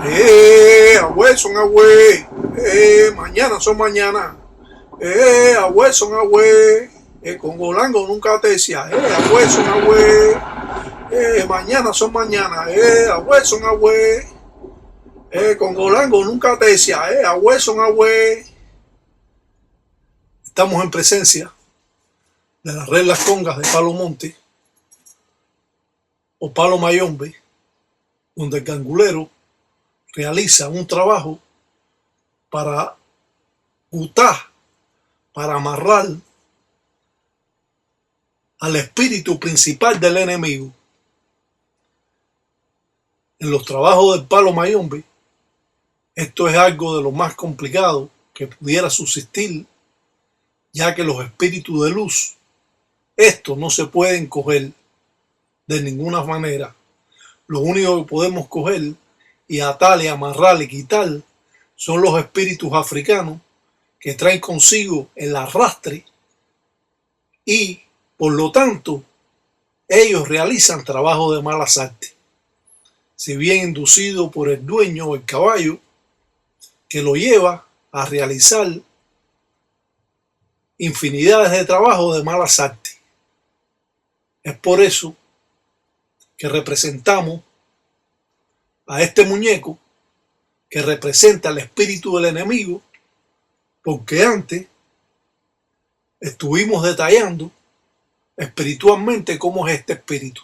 Agüey son agüey. Mañana son mañana. Agüey son agüey. Con Golango nunca te decía. Agüey son agüey. Mañana son mañana. Agüey son agüey. Con Golango nunca te decía. Agüey son agüey. Estamos en presencia de las reglas congas de Palo Monte o Palo Mayombe, donde el gangulero realiza un trabajo para gutar, para amarrar al espíritu principal del enemigo. En los trabajos del Palo Mayombe, esto es algo de lo más complicado que pudiera subsistir, ya que los espíritus de luz, estos no se pueden coger de ninguna manera. Lo único que podemos coger y atar y amarrar y quitar son los espíritus africanos que traen consigo el arrastre y, por lo tanto, ellos realizan trabajo de malas artes. Si bien inducido por el dueño o el caballo que lo lleva a realizar infinidades de trabajos de malas artes. Es por eso que representamos a este muñeco que representa el espíritu del enemigo, porque antes estuvimos detallando espiritualmente cómo es este espíritu.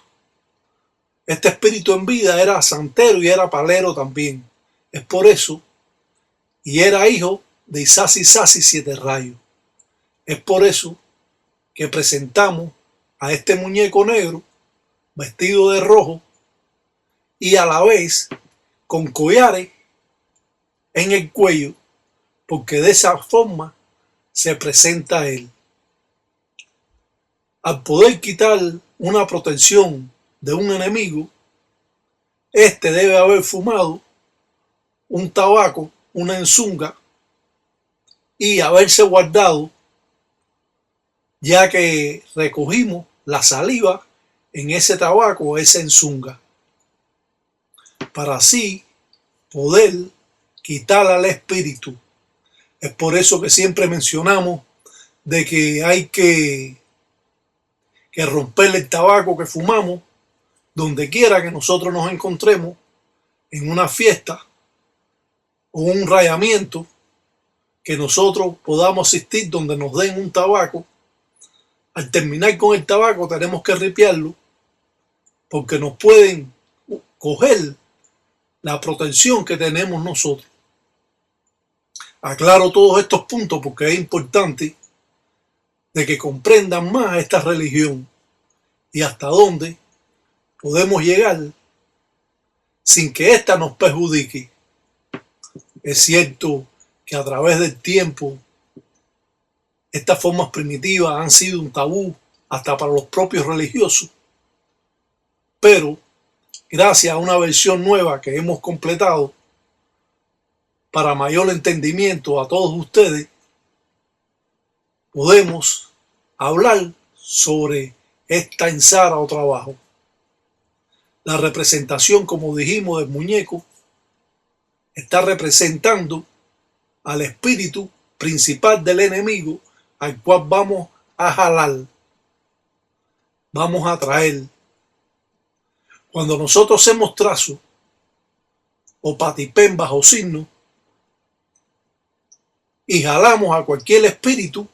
Este espíritu en vida era santero y era palero también. Es por eso, y era hijo de Isasi Sasi Siete Rayos. Es por eso que presentamos a este muñeco negro vestido de rojo y a la vez con collares en el cuello, porque de esa forma se presenta él. Al poder quitar una protección de un enemigo, este debe haber fumado un tabaco, una enzunga, y haberse guardado, ya que recogimos la saliva en ese tabaco, esa enzunga, para así poder quitar al espíritu. Es por eso que siempre mencionamos de que hay que romper el tabaco que fumamos donde quiera que nosotros nos encontremos, en una fiesta o un rayamiento, que nosotros podamos asistir donde nos den un tabaco. Al terminar con el tabaco tenemos que ripiarlo, porque nos pueden coger la protección que tenemos nosotros. Aclaro todos estos puntos porque es importante de que comprendan más esta religión y hasta dónde podemos llegar sin que ésta nos perjudique. Es cierto que a través del tiempo estas formas primitivas han sido un tabú hasta para los propios religiosos, pero gracias a una versión nueva que hemos completado para mayor entendimiento a todos ustedes, podemos hablar sobre esta ensara o trabajo. La representación, como dijimos, del muñeco está representando al espíritu principal del enemigo, al cual vamos a jalar, vamos a traer. Cuando nosotros hacemos trazo o patipén bajo signo y jalamos a cualquier espíritu,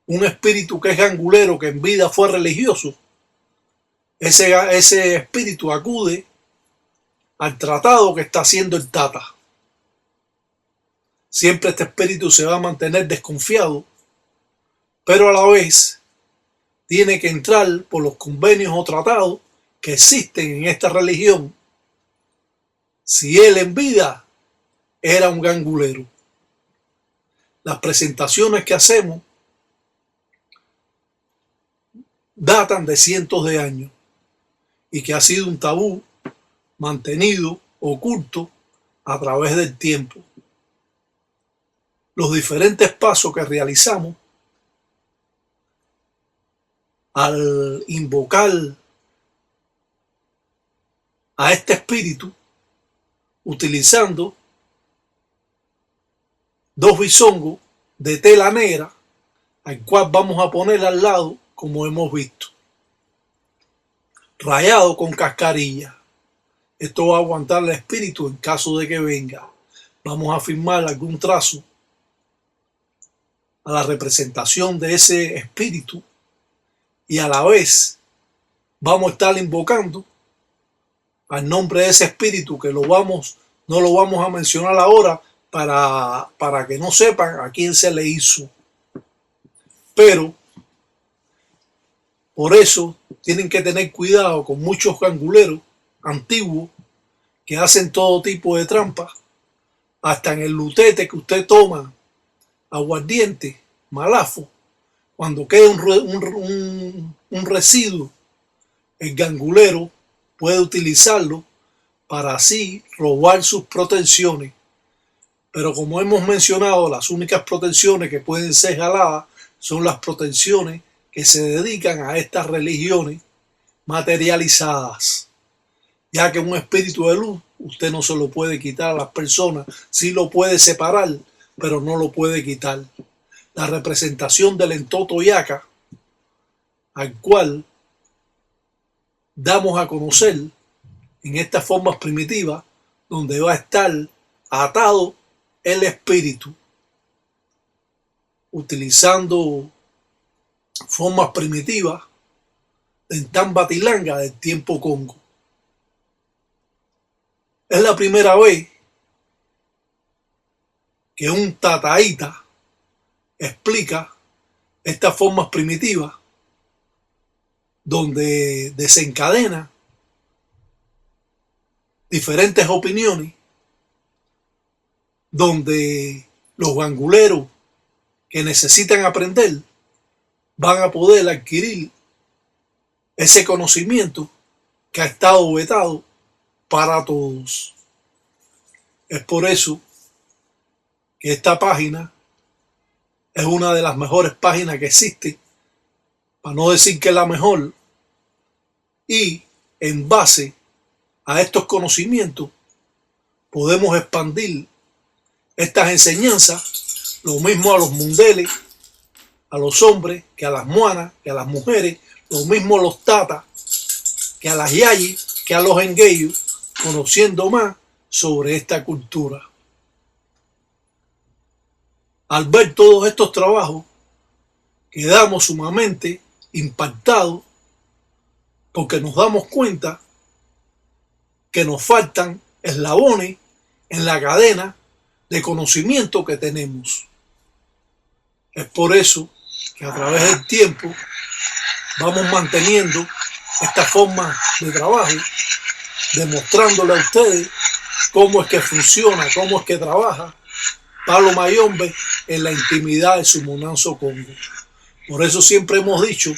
un espíritu que es gangulero, que en vida fue religioso, ese espíritu acude al tratado que está haciendo el Tata. Siempre este espíritu se va a mantener desconfiado, pero a la vez tiene que entrar por los convenios o tratados que existen en esta religión, si él en vida era un gangulero. Las presentaciones que hacemos datan de cientos de años y que ha sido un tabú mantenido oculto a través del tiempo. Los diferentes pasos que realizamos al invocar a este espíritu utilizando dos bisongos de tela negra, al cual vamos a poner al lado, como hemos visto, rayado con cascarilla. Esto va a aguantar el espíritu en caso de que venga. Vamos a firmar algún trazo a la representación de ese espíritu y a la vez vamos a estar invocando al nombre de ese espíritu, que no lo vamos a mencionar ahora para que no sepan a quién se le hizo. Pero por eso tienen que tener cuidado con muchos ganguleros antiguos que hacen todo tipo de trampas, hasta en el lutete que usted toma, aguardiente, malafo, cuando queda un residuo, el gangulero puede utilizarlo para así robar sus protecciones. Pero como hemos mencionado, las únicas protecciones que pueden ser jaladas son las protecciones que se dedican a estas religiones materializadas, ya que un espíritu de luz usted no se lo puede quitar a las personas, sí lo puede separar, pero no lo puede quitar. La representación del entoto yaca, al cual damos a conocer en estas formas primitivas, donde va a estar atado el espíritu, utilizando formas primitivas en Tambatilanga del tiempo Congo. Es la primera vez que un tataíta explica estas formas primitivas, donde desencadena diferentes opiniones, donde los ganguleros que necesitan aprender van a poder adquirir ese conocimiento que ha estado vetado para todos. Es por eso que esta página es una de las mejores páginas que existe, para no decir que es la mejor, y en base a estos conocimientos podemos expandir estas enseñanzas, lo mismo a los mundeles, a los hombres, que a las muanas, que a las mujeres, lo mismo a los tatas, que a las yayis, que a los engueyos, conociendo más sobre esta cultura. Al ver todos estos trabajos, quedamos sumamente impactados, porque nos damos cuenta que nos faltan eslabones en la cadena de conocimiento que tenemos. Es por eso que a través del tiempo vamos manteniendo esta forma de trabajo, demostrándole a ustedes cómo es que funciona, cómo es que trabaja Palo Mayombe en la intimidad de su Monanzo Congo. Por eso siempre hemos dicho,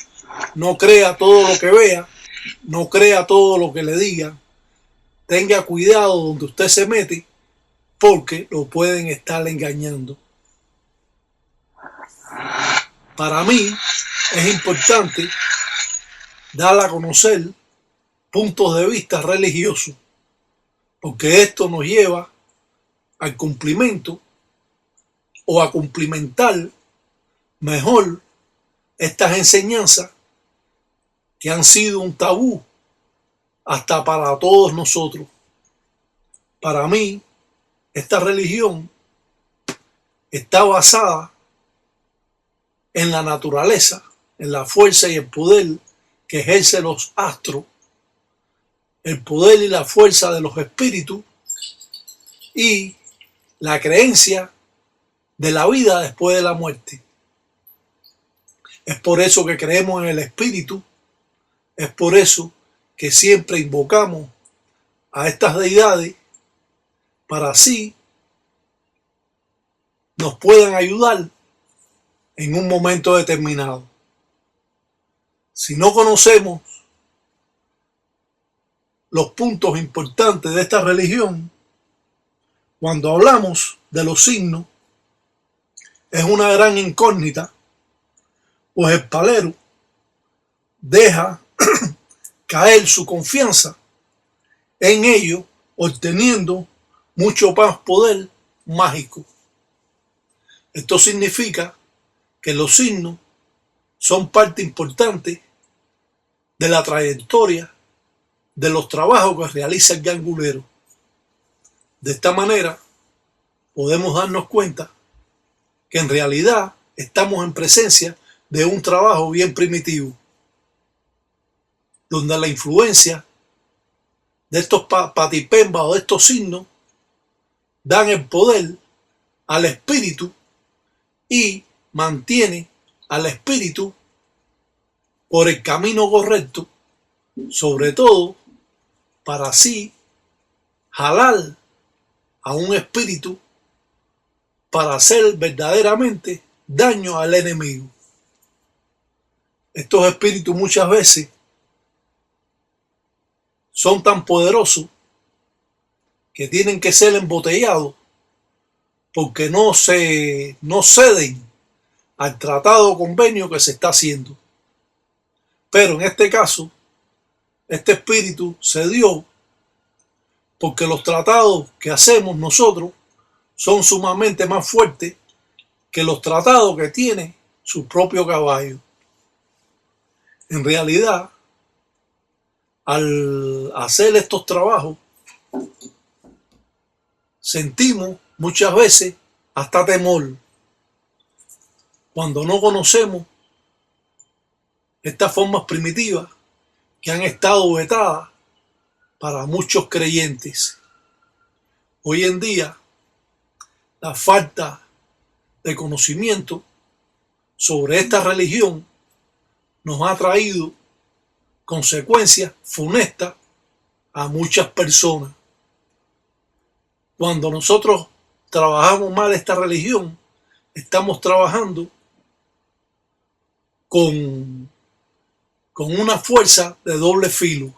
no crea todo lo que vea, no crea todo lo que le digan, tenga cuidado donde usted se mete, porque lo pueden estar engañando. Para mí es importante dar a conocer puntos de vista religiosos, porque esto nos lleva al cumplimiento o a cumplimentar mejor estas enseñanzas que han sido un tabú hasta para todos nosotros. Para mí, esta religión está basada en la naturaleza, en la fuerza y el poder que ejercen los astros, el poder y la fuerza de los espíritus y la creencia de la vida después de la muerte. Es por eso que creemos en el espíritu, es por eso que siempre invocamos a estas deidades para así nos puedan ayudar en un momento determinado. Si no conocemos los puntos importantes de esta religión, cuando hablamos de los signos, es una gran incógnita, pues el palero deja caer su confianza en ello, obteniendo mucho más poder mágico. Esto significa que los signos son parte importante de la trayectoria de los trabajos que realiza el gangulero. De esta manera podemos darnos cuenta que en realidad estamos en presencia de un trabajo bien primitivo, donde la influencia de estos patipembas o de estos signos dan el poder al espíritu y mantiene al espíritu por el camino correcto, sobre todo para así jalar a un espíritu para hacer verdaderamente daño al enemigo. Estos espíritus muchas veces son tan poderosos que tienen que ser embotellados porque no ceden al tratado o convenio que se está haciendo. Pero en este caso, este espíritu cedió porque los tratados que hacemos nosotros son sumamente más fuertes que los tratados que tiene su propio caballo. En realidad, al hacer estos trabajos, sentimos muchas veces hasta temor cuando no conocemos estas formas primitivas que han estado vetadas para muchos creyentes. Hoy en día, la falta de conocimiento sobre esta religión nos ha traído consecuencias funestas a muchas personas. Cuando nosotros trabajamos mal esta religión, estamos trabajando con una fuerza de doble filo.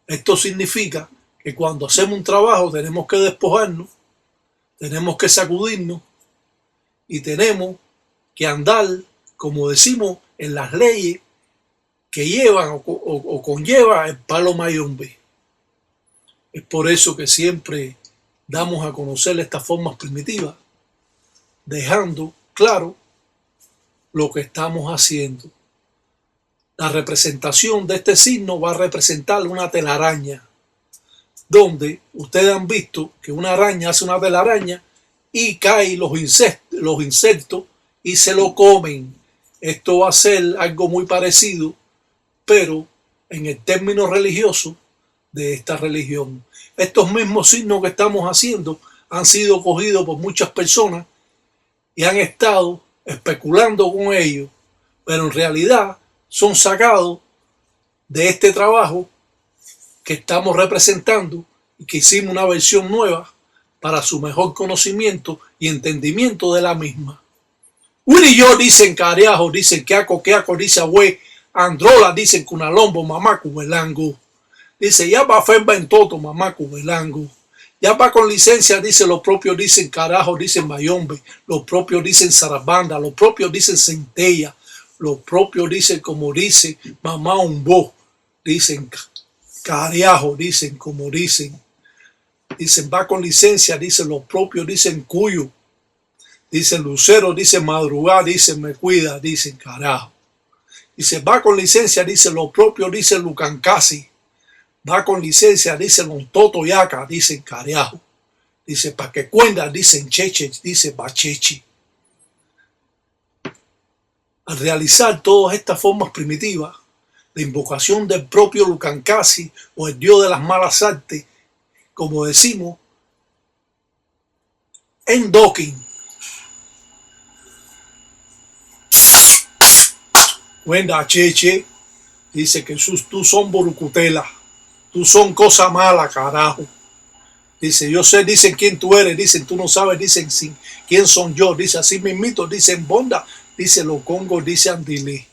Esto significa que cuando hacemos un trabajo tenemos que despojarnos, tenemos que sacudirnos y tenemos que andar, como decimos, en las leyes que llevan o conlleva el palo mayombe. Es por eso que siempre damos a conocer estas formas primitivas, dejando claro lo que estamos haciendo. La representación de este signo va a representar una telaraña, donde ustedes han visto que una araña hace una telaraña y caen los insectos y se lo comen. Esto va a ser algo muy parecido, pero en el término religioso de esta religión. Estos mismos signos que estamos haciendo han sido cogidos por muchas personas y han estado especulando con ellos, pero en realidad son sacados de este trabajo que estamos representando y que hicimos una versión nueva para su mejor conocimiento y entendimiento de la misma. Willy y yo dicen careajo, dicen queaco, dice abue, androla, dicen cunalombo, mamá cubelango. Dice, ya va ferba en toto, mamá cubelango. Ya va con licencia, dice, los propios dicen carajo, dicen mayombe, los propios dicen zarabanda, los propios dicen centella, los propios dicen como dice mamá umbo, dicen careajo, dicen como dicen va con licencia, dicen los propios dicen cuyo, dicen lucero, dicen madrugar, dicen me cuida, dicen carajo. Dice, va con licencia, dicen los propios dicen lucancasi, va con licencia, dicen los toto yaca, dicen careajo. Dice, pa' que cuenta, dicen cheche, dice bachechi. Al realizar todas estas formas primitivas, la invocación del propio Lucancasi o el dios de las malas artes, como decimos, en Dokin. Cuenta cheche, dice que tú son borucutela, tú son cosa mala, carajo. Dice, yo sé, dicen quién tú eres, dicen tú no sabes, dicen quién son yo, dice así mismito, dicen bonda, dice los congos, dice andilé,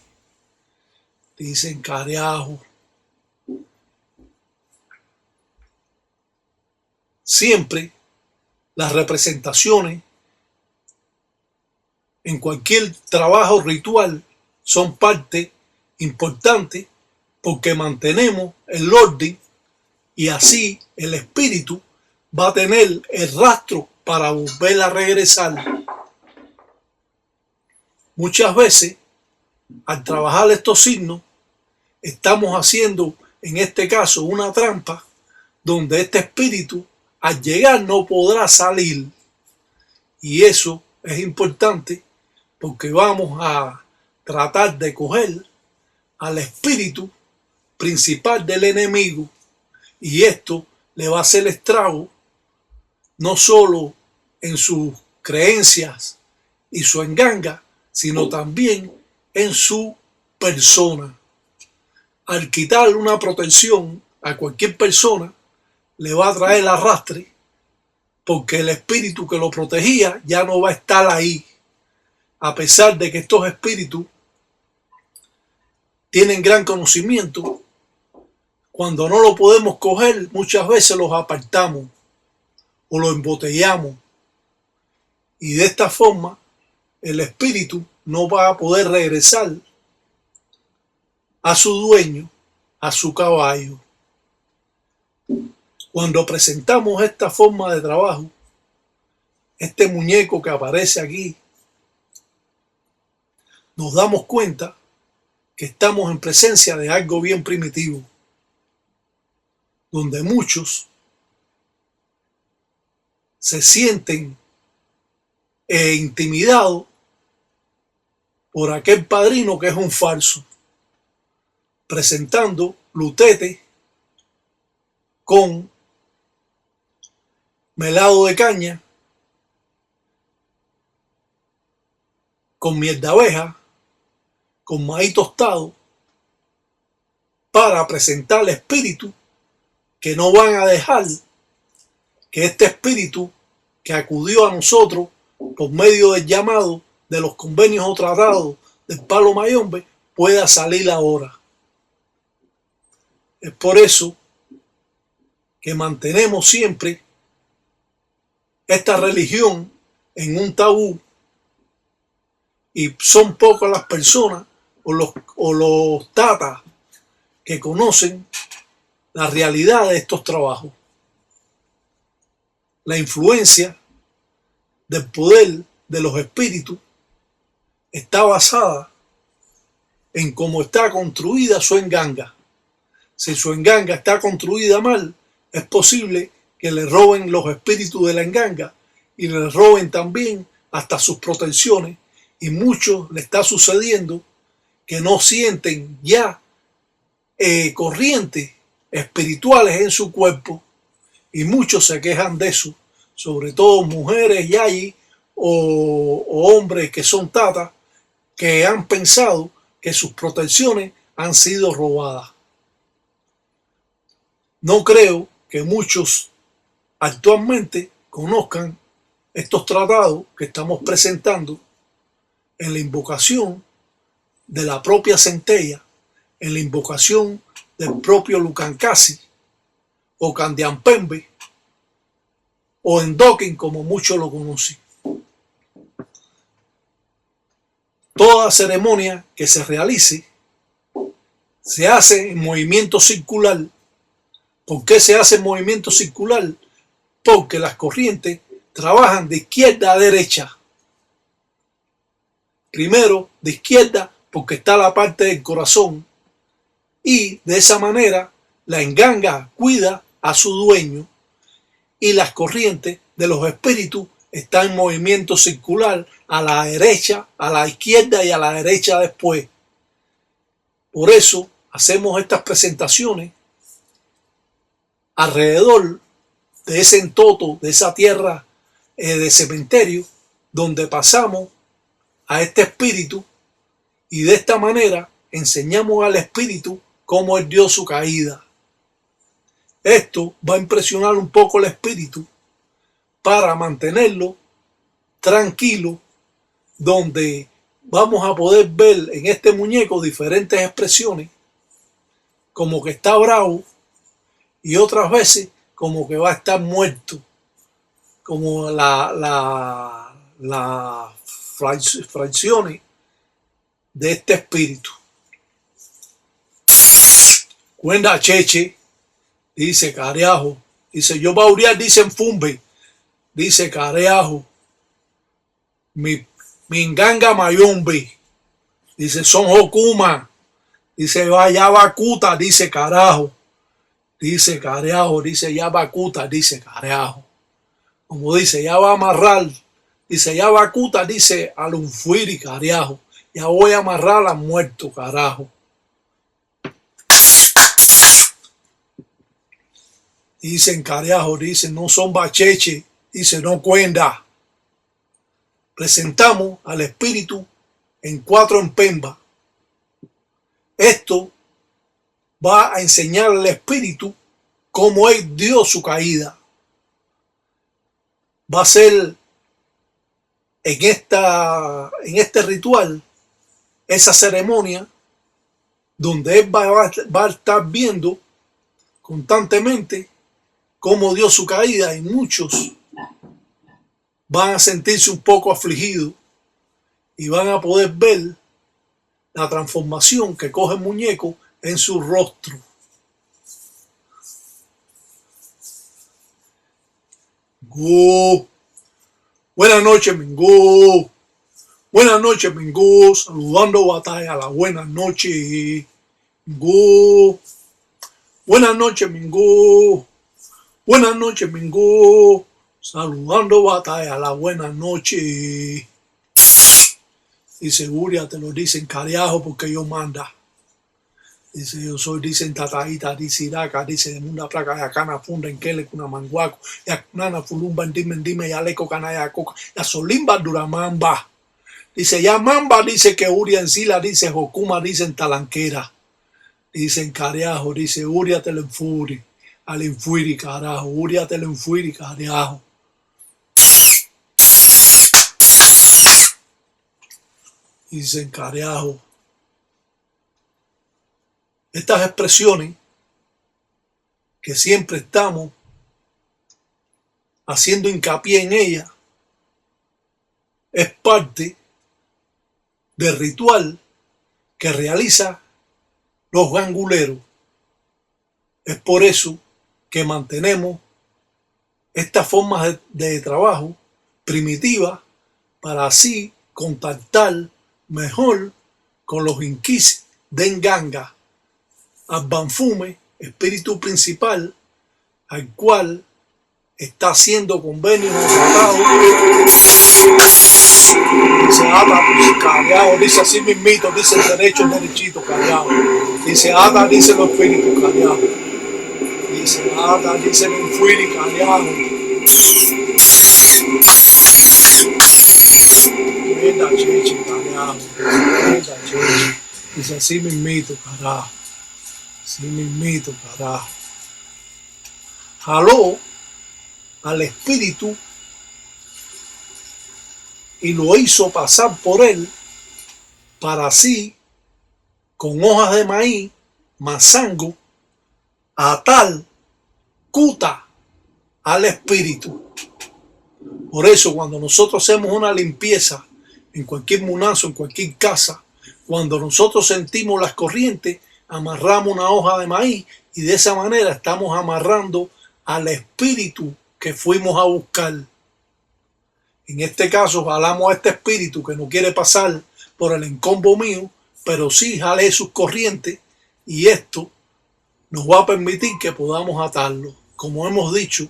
dicen careajo. Siempre las representaciones en cualquier trabajo ritual son parte importante porque mantenemos el orden y así el espíritu va a tener el rastro para volver a regresar. Muchas veces, al trabajar estos signos, estamos haciendo, en este caso, una trampa donde este espíritu, al llegar, no podrá salir. Y eso es importante porque vamos a tratar de coger al espíritu principal del enemigo, y esto le va a hacer estrago no solo en sus creencias y su enganga, sino también en su persona. Al quitarle una protección a cualquier persona, le va a traer arrastre, porque el espíritu que lo protegía ya no va a estar ahí, a pesar de que estos espíritus tienen gran conocimiento. Cuando no lo podemos coger, muchas veces los apartamos o los embotellamos, y de esta forma el espíritu no va a poder regresar a su dueño, a su caballo. Cuando presentamos esta forma de trabajo, este muñeco que aparece aquí, nos damos cuenta que estamos en presencia de algo bien primitivo, donde muchos se sienten intimidados por aquel padrino que es un falso, presentando lutete con melado de caña, con miel de abeja, con maíz tostado, para presentar espíritus que no van a dejar que este espíritu que acudió a nosotros por medio del llamado de los convenios o tratados del Palo Mayombe pueda salir ahora. Es por eso que mantenemos siempre esta religión en un tabú, y son pocas las personas o los tatas que conocen la realidad de estos trabajos. La influencia del poder de los espíritus está basada en cómo está construida su enganga. Si su enganga está construida mal, es posible que le roben los espíritus de la enganga y le roben también hasta sus protecciones, y muchos le está sucediendo que no sienten ya corrientes espirituales en su cuerpo, y muchos se quejan de eso, sobre todo mujeres yayi o hombres que son tatas, que han pensado que sus protecciones han sido robadas. No creo que muchos actualmente conozcan estos tratados que estamos presentando en la invocación de la propia centella, en la invocación del propio Lucancasi o Candiampembe o Endoken, como muchos lo conocen. Toda ceremonia que se realice se hace en movimiento circular. ¿Por qué se hace en movimiento circular? Porque las corrientes trabajan de izquierda a derecha. Primero de izquierda porque está la parte del corazón, y de esa manera la enganga cuida a su dueño, y las corrientes de los espíritus están en movimiento circular a la derecha, a la izquierda y a la derecha después. Por eso hacemos estas presentaciones alrededor de ese entoto, de esa tierra de cementerio, donde pasamos a este espíritu, y de esta manera enseñamos al espíritu cómo él dio su caída. Esto va a impresionar un poco al espíritu para mantenerlo tranquilo, donde vamos a poder ver en este muñeco diferentes expresiones, como que está bravo y otras veces como que va a estar muerto, como las fracciones de este espíritu. Cuenta Cheche, dice Cariajo, Dice, yo Bauriar, dice en Fumbe, dice Careajo, mi Minganga Mayombe, dice Son Hokuma, dice Yabacuta, dice carajo, dice Careajo, dice Yabacuta, dice Careajo. Como dice, ya va a amarrar, dice Yabacuta, dice Alunfuiri, Careajo, ya voy a amarrar a muerto, carajo. Dicen Careajo, dice no son bacheche, dice no cuenda. Presentamos al espíritu en 4 en Pemba. Esto va a enseñar al espíritu cómo él dio su caída. Va a ser en este ritual, esa ceremonia, donde él va a estar viendo constantemente cómo dio su caída, y muchos van a sentirse un poco afligidos y van a poder ver la transformación que coge el muñeco en su rostro. Go. Buenas noches, Mingo. Buenas noches, Mingo. Saludando batalla. La buenas noches, Mingo. Buenas noches, Mingo. Buenas noches, Mingo. Saludando batalla. La buenas noches. Dice Uria, te lo dicen Careajo porque yo manda. Dice yo soy, dicen Tataíta, dice Iraca, dice de Munda Placa, Yacana Funda, en Kele, Kuna Manguaco, Yakunana Fulumba, Dime, Yaleco, Canaya Coca, Yasolimba, Duramamba. Dice ya Mamba, dice que Uria en Sila, dice Jocuma, dice en Talanquera. Dicen Careajo, dice Uria te lo enfuri, al enfuiri, carajo, Uria te lo enfuiri, Careajo. Dicen Careajo. Estas expresiones que siempre estamos haciendo hincapié en ellas es parte del ritual que realizan los ganguleros. Es por eso que mantenemos estas formas de trabajo primitivas para así contactar mejor con los inquis de Nganga, al Banfume, espíritu principal, al cual está haciendo convenios tratados. Dice Ada, Careajo, dice así mismito, dice el derecho, el derechito, Careajo. Dice Ada, dice los espíritus, Careajo. Dice Ada, dice el Infuiri, Careajo. Venga, cheche, Careajo. Venga, cheche. Dice así mismito, carajo. Así mismito, carajo. Jaló al espíritu y lo hizo pasar por él para así, con hojas de maíz, mazango, atar cuta al espíritu. Por eso cuando nosotros hacemos una limpieza en cualquier munazo, en cualquier casa, cuando nosotros sentimos las corrientes, amarramos una hoja de maíz y de esa manera estamos amarrando al espíritu que fuimos a buscar. En este caso jalamos a este espíritu que no quiere pasar por el encombo mío, pero sí jale sus corrientes, y esto nos va a permitir que podamos atarlo. Como hemos dicho,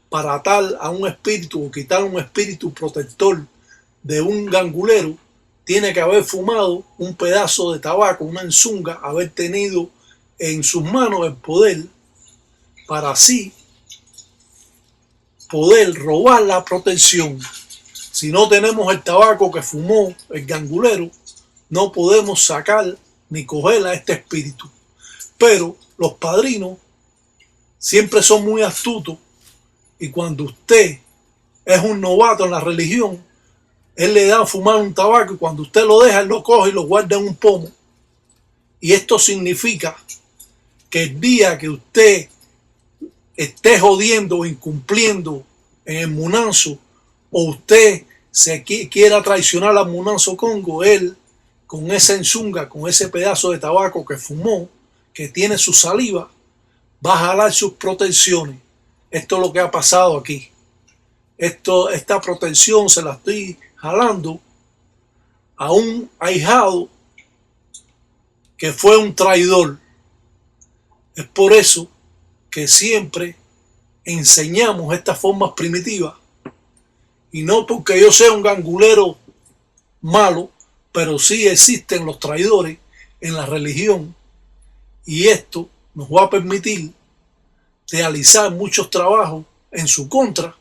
para atar a un espíritu o quitar un espíritu protector de un gangulero, tiene que haber fumado un pedazo de tabaco, una enzunga, haber tenido en sus manos el poder para así poder robar la protección. Si no tenemos el tabaco que fumó el gangulero, no podemos sacar ni coger a este espíritu. Pero los padrinos siempre son muy astutos, y cuando usted es un novato en la religión, él le da a fumar un tabaco, y cuando usted lo deja, él lo coge y lo guarda en un pomo. Y esto significa que el día que usted esté jodiendo o incumpliendo en el munanzo, o usted se quiera traicionar al munanzo Congo, él con esa enzunga, con ese pedazo de tabaco que fumó, que tiene su saliva, va a jalar sus protecciones. Esto es lo que ha pasado aquí. Esta protección se la estoy jalando a un ahijado que fue un traidor. Es por eso que siempre enseñamos estas formas primitivas, y no porque yo sea un gangulero malo, pero sí existen los traidores en la religión, y esto nos va a permitir realizar muchos trabajos en su contra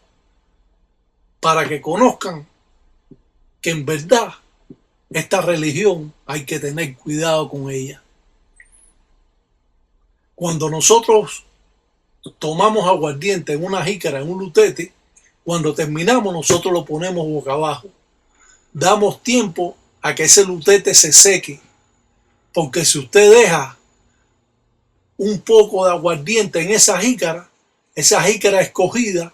para que conozcan que en verdad esta religión hay que tener cuidado con ella. Cuando nosotros tomamos aguardiente en una jícara, en un lutete, cuando terminamos nosotros lo ponemos boca abajo. Damos tiempo a que ese lutete se seque, porque si usted deja un poco de aguardiente en esa jícara escogida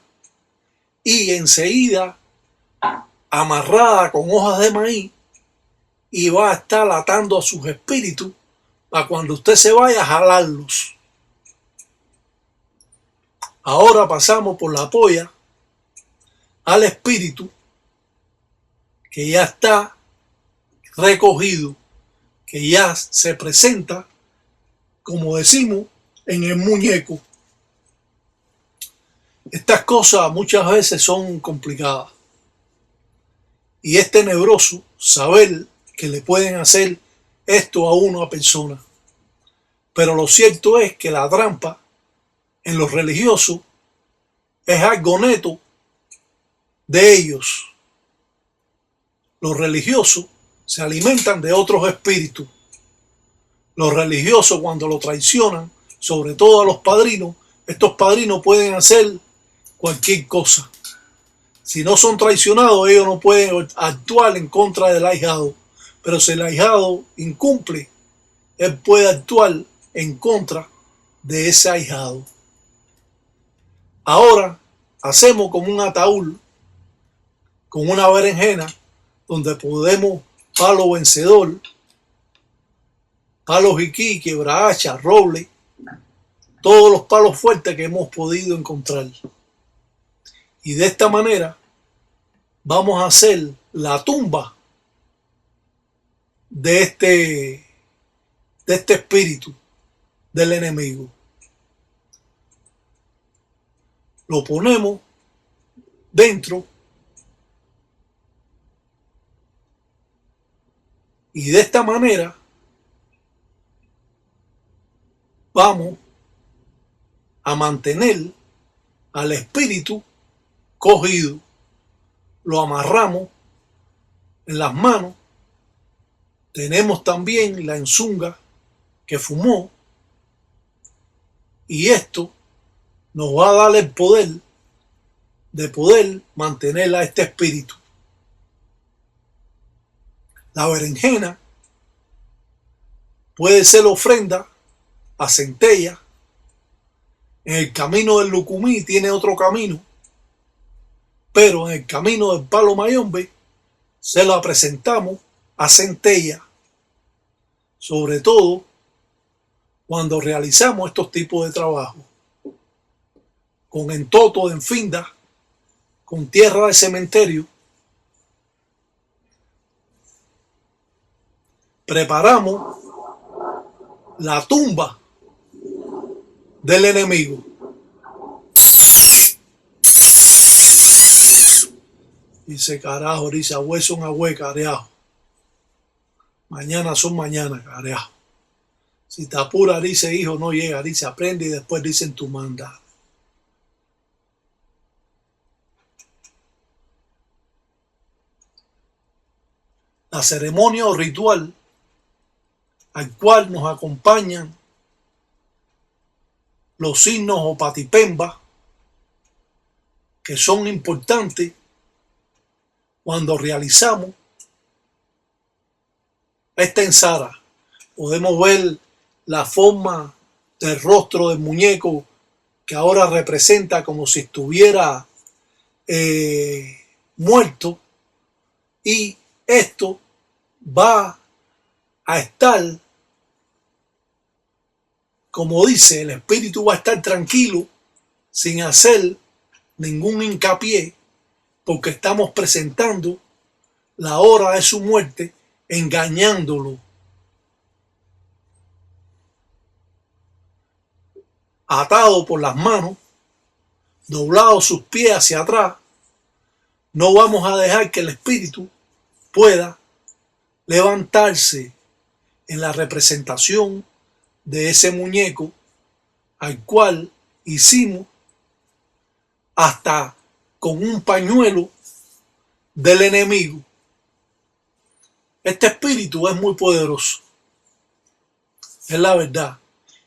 y enseguida amarrada con hojas de maíz, y va a estar atando a sus espíritus para cuando usted se vaya a jalarlos. Ahora pasamos por la polla al espíritu que ya está recogido, que ya se presenta, como decimos, en el muñeco. Estas cosas muchas veces son complicadas y es tenebroso saber que le pueden hacer esto a una persona. Pero lo cierto es que la trampa en los religiosos es algo neto de ellos. Los religiosos se alimentan de otros espíritus. Los religiosos, cuando lo traicionan, sobre todo a los padrinos, estos padrinos pueden hacer cualquier cosa. Si no son traicionados, ellos no pueden actuar en contra del ahijado. Pero si el ahijado incumple, él puede actuar en contra de ese ahijado. Ahora hacemos como un ataúd con una berenjena donde podemos palo vencedor, palo jiquí, quebrahacha, roble, todos los palos fuertes que hemos podido encontrar. Y de esta manera vamos a hacer la tumba de este espíritu del enemigo. Lo ponemos dentro y de esta manera vamos a mantener al espíritu cogido. Lo amarramos en las manos. Tenemos también la enzunga que fumó, y esto nos va a dar el poder de poder mantener a este espíritu. La berenjena puede ser ofrenda a centella. En el camino del Lucumí tiene otro camino, pero en el camino del Palo Mayombe se la presentamos a centella, sobre todo cuando realizamos estos tipos de trabajo, con entoto de enfinda, con tierra de cementerio. Preparamos la tumba del enemigo. Dice, carajo, dice, hueso una hueca, carajo. Mañana son mañana, carajo. Si te apura, dice, hijo, no llega, dice, aprende, y después dicen tu manda. La ceremonia o ritual al cual nos acompañan los signos o patipembas, que son importantes cuando realizamos esta ensara. Podemos ver la forma del rostro del muñeco, que ahora representa como si estuviera muerto, y esto va a estar, como dice, el espíritu va a estar tranquilo sin hacer ningún hincapié, porque estamos presentando la hora de su muerte, engañándolo, atado por las manos, doblado sus pies hacia atrás. No vamos a dejar que el espíritu pueda levantarse en la representación de ese muñeco al cual hicimos hasta con un pañuelo del enemigo. Este espíritu es muy poderoso, es la verdad,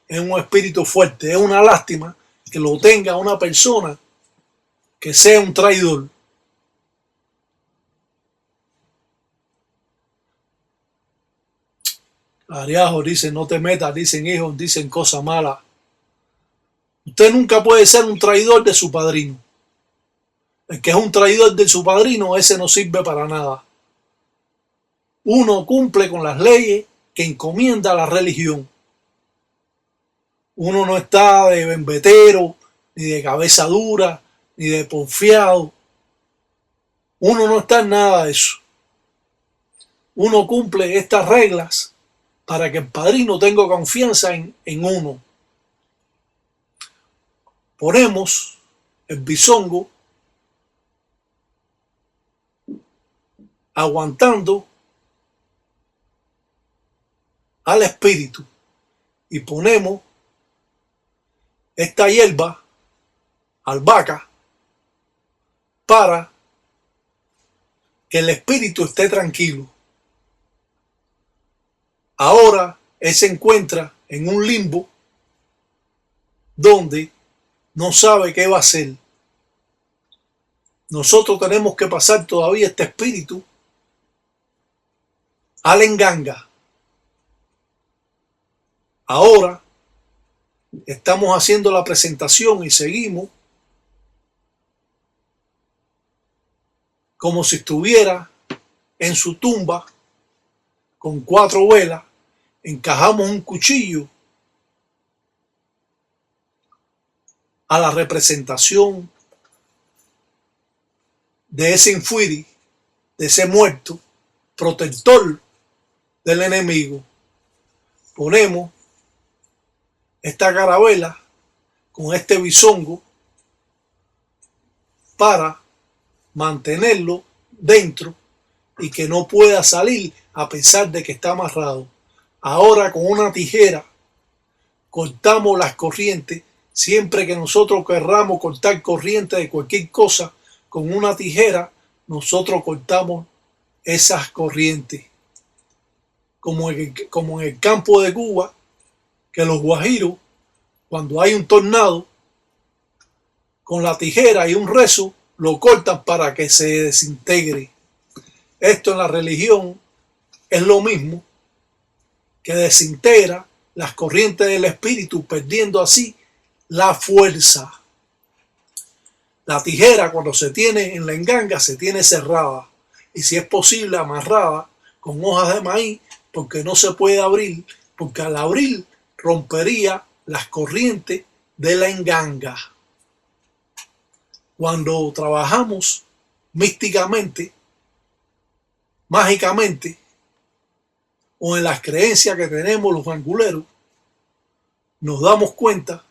es un espíritu fuerte. Es una lástima que lo tenga una persona que sea un traidor. Ariajo dice, no te metas, dicen hijos, dicen cosas malas. Usted nunca puede ser un traidor de su padrino. El que es un traidor de su padrino, ese no sirve para nada. Uno cumple con las leyes que encomienda la religión. Uno no está de bembetero, ni de cabeza dura, ni de porfiado. Uno no está en nada de eso. Uno cumple estas reglas para que el padrino tenga confianza en uno. Ponemos el bisongo aguantando al espíritu y ponemos esta hierba, albahaca, para que el espíritu esté tranquilo. Ahora él se encuentra en un limbo donde no sabe qué va a hacer. Nosotros tenemos que pasar todavía este espíritu a la enganga. Ahora estamos haciendo la presentación y seguimos como si estuviera en su tumba con 4 velas. Encajamos un cuchillo a la representación de ese infuiri, de ese muerto, protector del enemigo. Ponemos esta carabela con este bisongo para mantenerlo dentro y que no pueda salir a pesar de que está amarrado. Ahora con una tijera cortamos las corrientes. Siempre que nosotros querramos cortar corriente de cualquier cosa, con una tijera nosotros cortamos esas corrientes. Como en el campo de Cuba, que los guajiros, cuando hay un tornado, con la tijera y un rezo, lo cortan para que se desintegre. Esto en la religión es lo mismo, que desintegra las corrientes del espíritu, perdiendo así la fuerza. La tijera, cuando se tiene en la enganga, se tiene cerrada y, si es posible, amarrada con hojas de maíz, porque no se puede abrir, porque al abrir rompería las corrientes de la enganga. Cuando trabajamos místicamente, mágicamente, o en las creencias que tenemos los anguleros, nos damos cuenta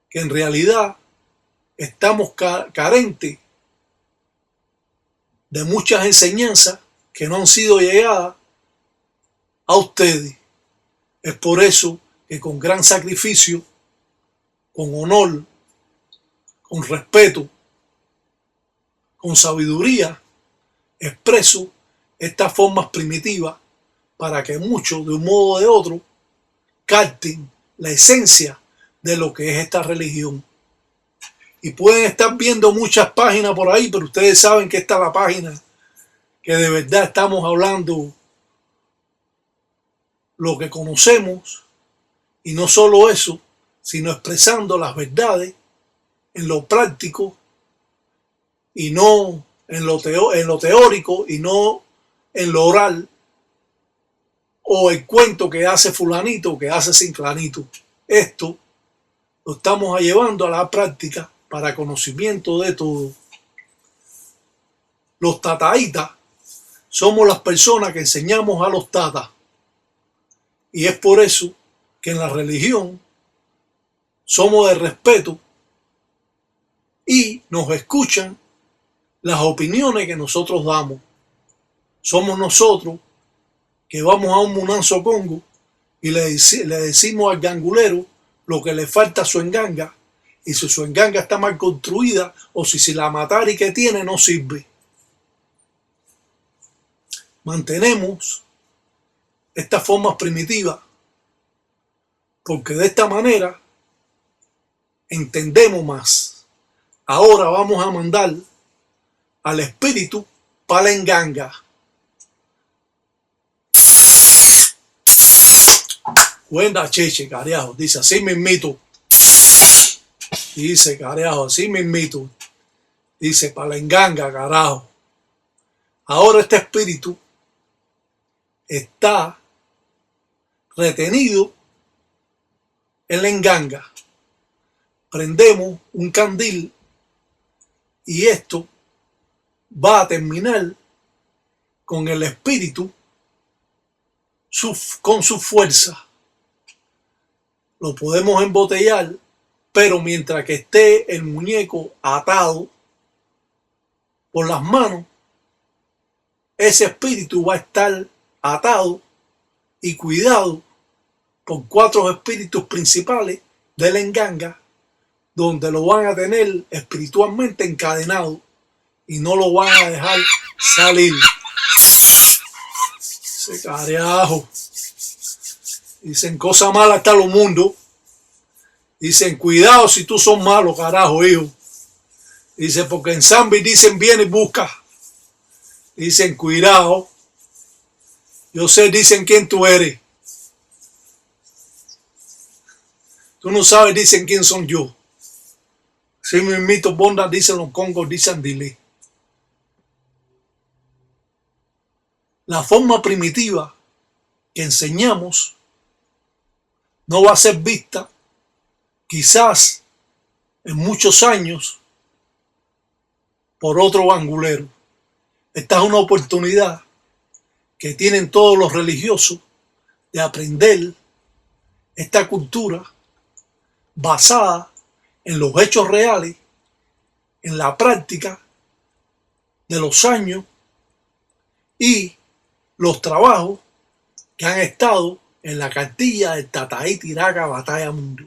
que en realidad estamos carentes de muchas enseñanzas que no han sido llegadas a ustedes. Es por eso que con gran sacrificio, con honor, con respeto, con sabiduría, expreso estas formas primitivas para que muchos, de un modo o de otro, capten la esencia de lo que es esta religión. Y pueden estar viendo muchas páginas por ahí, pero ustedes saben que esta es la página que de verdad estamos hablando lo que conocemos, y no solo eso, sino expresando las verdades en lo práctico y no en lo teórico y no en lo oral, o el cuento que hace fulanito, que hace ciclanito. Esto lo estamos llevando a la práctica para conocimiento de todo. Los tataitas somos las personas que enseñamos a los tatas. Y es por eso que en la religión somos de respeto y nos escuchan las opiniones que nosotros damos. Somos nosotros que vamos a un Munanzo Congo y le decimos al gangulero lo que le falta a su enganga, y si su enganga está mal construida o si la matari que tiene no sirve. Mantenemos estas formas primitivas porque de esta manera entendemos más. Ahora vamos a mandar al espíritu para la enganga. Cuenta cheche, carajo, dice así mismito. Dice, carajo, así mismito. Dice, para la enganga, carajo. Ahora este espíritu está retenido en la enganga. Prendemos un candil y esto va a terminar con el espíritu con su fuerza. Lo podemos embotellar, pero mientras que esté el muñeco atado por las manos, ese espíritu va a estar atado y cuidado por 4 espíritus principales de la enganga, donde lo van a tener espiritualmente encadenado y no lo van a dejar salir. Ese carajo. Dicen cosas malas hasta los mundos. Dicen cuidado si tú sos malo, carajo, hijo. Dice porque en Zambi dicen viene y busca. Dicen cuidado. Yo sé, dicen quién tú eres. Tú no sabes, dicen quién son yo. Si me invito bonda, dicen los congos, dicen dile. La forma primitiva que enseñamos no va a ser vista quizás en muchos años por otro angulero. Esta es una oportunidad que tienen todos los religiosos de aprender esta cultura basada en los hechos reales, en la práctica de los años y los trabajos que han estado en la cartilla del Tataí Tiraca Batalla Mundo.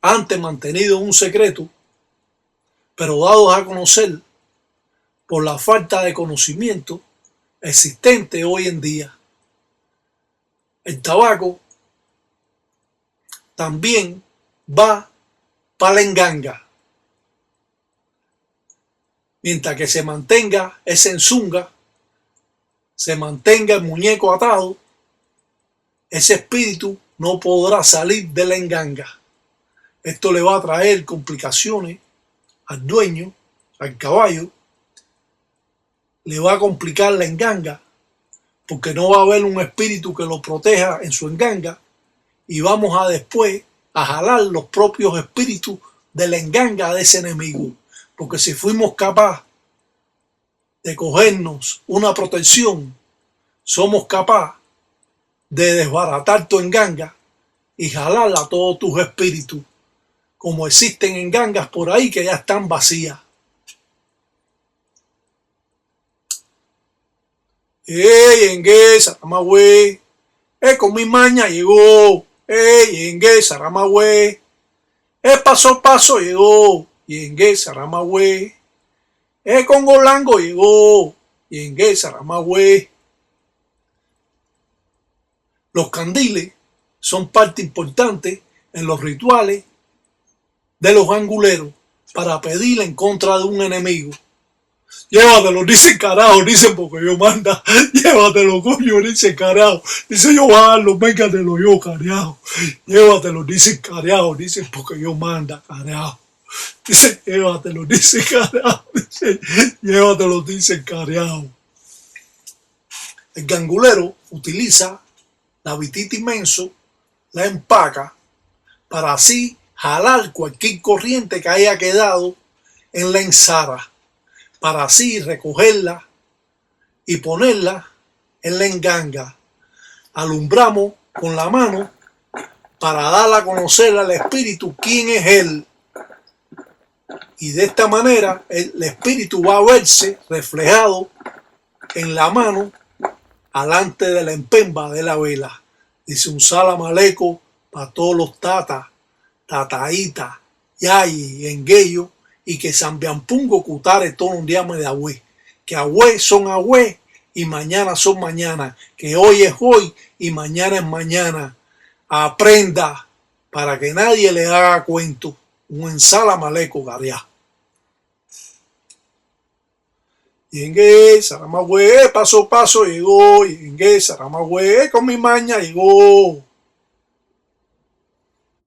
Antes mantenido un secreto, pero dados a conocer por la falta de conocimiento existente hoy en día. El tabaco también va para la enganga. Mientras que se mantenga ese enzunga, se mantenga el muñeco atado, ese espíritu no podrá salir de la enganga. Esto le va a traer complicaciones al dueño, al caballo, le va a complicar la enganga, porque no va a haber un espíritu que lo proteja en su enganga, y vamos a después a jalar los propios espíritus de la enganga de ese enemigo. Porque si fuimos capaces de cogernos una protección, somos capaces de desbaratar tu enganga y jalar a todos tus espíritus, como existen engangas por ahí que ya están vacías. ¡Ey, engue, Saramagüey! Con mi maña llegó! ¡Ey, engue, Saramagüey! Paso a paso llegó! Yengue, Saramagüey! Con Golango llegó! Yengue, Saramagüey! Los candiles son parte importante en los rituales de los anguleros para pedir en contra de un enemigo. Llévatelo, dice carajo, dice porque yo manda. Llévatelo, coño, dice carajo. Dice yo voy a darlo, véngatelo yo, carajo. Llévatelo, dice carajo, dice porque yo manda, carajo. Dice llévatelo, dice carajo. Dice llévatelo, dice carajo. El gangulero utiliza la vitita inmenso, la empaca, para así jalar cualquier corriente que haya quedado en la ensara, para así recogerla y ponerla en la enganga. Alumbramos con la mano para dar a conocer al espíritu quién es él. Y de esta manera el espíritu va a verse reflejado en la mano alante de la empemba de la vela. Dice un salam aleikum para todos los tatas, tataitas, yayi, engueyo, y que sambiampungo cutare todo un día de agüe. Que agüe son agüe y mañana son mañana. Que hoy es hoy y mañana es mañana. Aprenda para que nadie le haga cuento. Un salam aleikum, gariá. Yengue, Saramagüe, paso a paso llegó. Yengue, Saramagüe, con mi maña llegó.